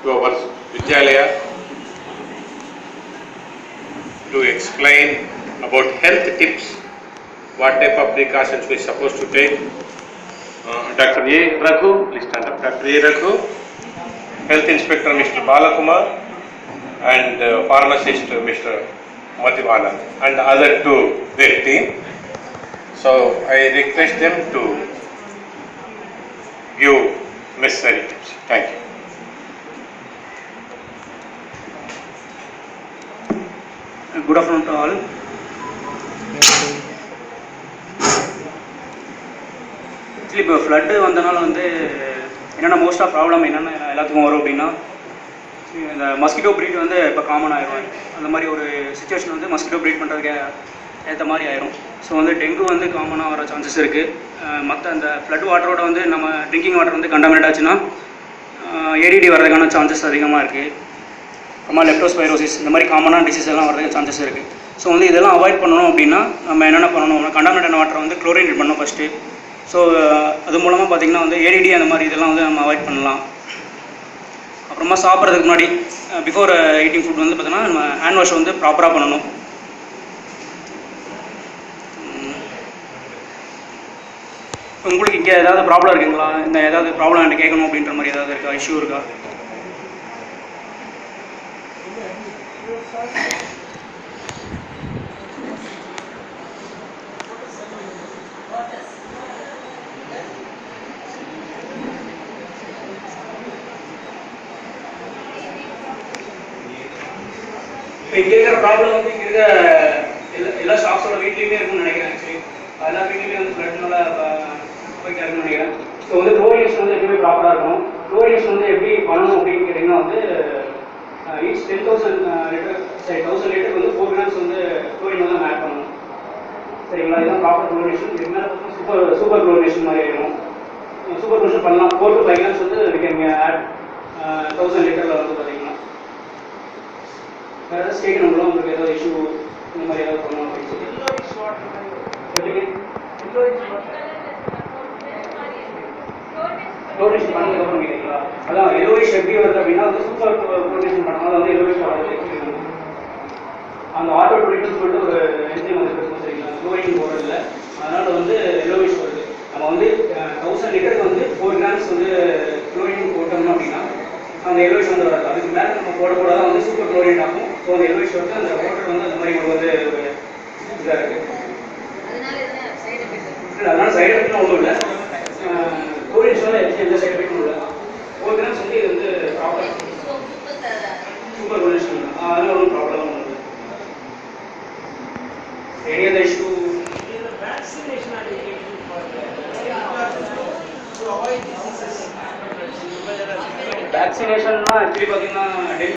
to our Vidyalaya to explain about health tips, what type of precautions we are supposed to take. Dr. A. Raghu, please stand up. Dr. A. Raghu, Health Inspector Mr. Balakumar, and Pharmacist Mr. Madhivanan, and other two their team. So I request them to give necessary tips. Thank you. Good afternoon to all. Actually இப்போ flood வந்தனால வந்து என்னென்ன மோஸ்ட்டாக problem என்னென்ன எல்லாத்துக்கும் வரும் அப்படின்னா, இந்த மஸ்கிட்டோ ப்ரீட் வந்து இப்போ காமன் ஆயிரும். அந்த மாதிரி ஒரு சுச்சுவேஷன் வந்து மஸ்கிட்டோ ப்ரீட் பண்ணுறதுக்கு ஏற்ற மாதிரி ஆயிரும். ஸோ வந்து டெங்கு வந்து காமனாக வர சான்சஸ் இருக்குது. மற்ற அந்த ஃப்ளட் வாட்டரோட வந்து நம்ம ட்ரிங்கிங் வாட்டர் வந்து கண்டாமினேட் ஆச்சுன்னா ஏடிடி வர்றதுக்கான சான்சஸ் அதிகமாக இருக்குது. அப்புறமா லெப்டோஸ்பைரோசிஸ் இந்த மாதிரி காமனான டிசீஸ் எல்லாம் வர்றதுக்கு சான்சஸ் இருக்குது. ஸோ வந்து இதெல்லாம் அவாய்ட் பண்ணணும் அப்படின்னா நம்ம என்னென்ன பண்ணணும், கண்டாமினேட் வாட்டரை வந்து குளோரினேட் பண்ணணும் ஃபஸ்ட்டு. ஸோ அது மூலமாக பார்த்திங்கன்னா வந்து ஏடிடி அந்த மாதிரி இதெல்லாம் வந்து நம்ம அவாய்ட் பண்ணலாம். அப்புறமா சாப்பிட்றதுக்கு முன்னாடி பிஃபோர் ஈட்டிங் ஃபுட் வந்து பார்த்திங்கன்னா நம்ம ஹேண்ட் வாஷ் வந்து ப்ராப்பராக பண்ணணும். உங்களுக்கு இங்கே ஏதாவது ப்ராப்ளம் இருக்குங்களா, இந்த ஏதாவது ப்ராப்ளம் என்கிட்ட கேட்கணும் அப்படின்ற மாதிரி ஏதாவது இருக்கா, இஷ்யூ இருக்கா? இப்போ இங்கே இருக்கிற ப்ராப்ளம் வந்து இங்கே இருக்க எல்லா ஸ்டாஃப்ஸோட வீட்லேயுமே இருக்குன்னு நினைக்கிறேன். ஆக்சுவலி எல்லா வீட்லேயுமே வந்து ஃப்ளட்னால போய்ட்டு இருக்குன்னு நினைக்கிறேன். ஸோ வந்து குளோரினேஷன் வந்து எப்பவுமே ப்ராப்பராக இருக்கணும். குளோரினேஷன் வந்து எப்படி பண்ணணும் அப்படின்னு கேட்டிங்கன்னா வந்து ஈச் 10,000 லிட்டருக்கு வந்து 4 grams வந்து குளோரின் வந்து நம்ம ஆட் பண்ணணும். சரிங்களா? இதுதான் ப்ராப்பர் குளோரினேஷன். இதுக்கு மேலே சூப்பர் குளோரினேஷன் மாதிரி ஆகிடும். சூப்பர் குளோரினேஷன் பண்ணலாம். 4 to 5 grams வந்து ஆட் 1000 லிட்டரில் வந்து பார்த்தீங்கன்னா வேறு ஏதாவது கேட்கணுங்களோ, உங்களுக்கு ஏதாவது இஷ்யூ இந்த மாதிரி ஏதாவது பண்ணணும் அப்படின்னு சொல்லி குளோரினேஷன் பண்ணதுக்கப்புறம் கேட்குறீங்களா? அதான் எல்லோயிஷ் எப்படி வருது அப்படின்னா வந்து சூப்பர் குளோரினேஷன் பண்ணால் வந்து எல்லோயிஷ் வர்றது. அந்த ஆட்டோ ட்ரீட்னு சொல்லிட்டு ஒரு என்ஜின் வந்து இருக்கும். சரிங்களா? குளோரின் போடுறதில்ல, அதனால் வந்து எல்லோயிஷ் வருது. நம்ம வந்து 1000 லிட்டருக்கு வந்து 4 grams வந்து குளோரின் போட்டோம்னா அப்படின்னா அந்த எல்லோயிஷ் வந்து வராது. அதுக்கு மேலே நம்ம போட தான் வந்து சூப்பர் குளோரின் ஆகும். ஸோ அந்த எல்லோயிஷ் வந்து அந்த வாட்டர் வந்து அந்த மாதிரி வந்து ஒரு இதாக இருக்குது. அதனால் சைடு எஃபெக்ட்லாம் ஒன்றும் இல்லை. குளோரின்ஸ்னால எந்த சைடு எஃபெக்டும் இல்லை. 4 grams வந்து இது வந்து ப்ராப்பர் சூப்பர் குளோரினேஷன். அதெல்லாம் ஒன்றும் ப்ராப்ளம் ஒன்றும் இல்லை. Any other issue? வேக்சினேஷன்னா ஆக்சுவலி பார்த்தீங்கன்னா